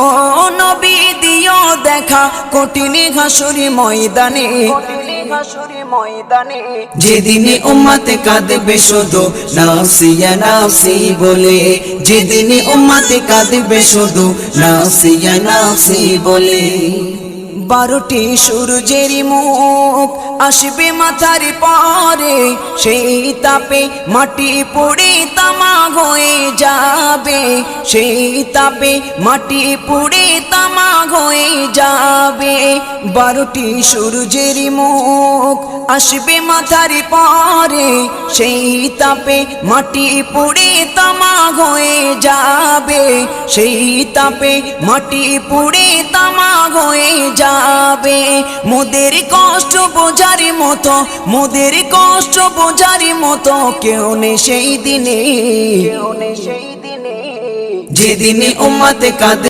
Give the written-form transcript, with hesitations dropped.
ও নবী দিও দেখা কঠিন হাসুরি ময়দানে, যেদিনে উম্মতে কাঁদবে শুধু নাফসি ইয়া নাফসি বলে, যেদিনে উম্মতে কাঁদবে শুধু নাফসি ইয়া নাফসি বলে। 12টি সূর্যের মুখ আসবে মাথার পরে, সেই তাপে মাটি পুড়ে তামা হয়ে যাবে, সেই তাপে মাটি পুড়ে তামা হয়ে যাবে। 12টি সূর্যের মুখ আসবে মাথার পরে, সেই তাপে মাটি পুড়ে তামা হয়ে যাবে, সেই তাপে মাটি পুড়ে তামা হয়ে যাবে। মোদের কষ্ট বোঝার মতো, মোদের কষ্ট বোঝার মতো কেউ নেই সেই দিনে, যেদিনে উম্মতে কাঁদবে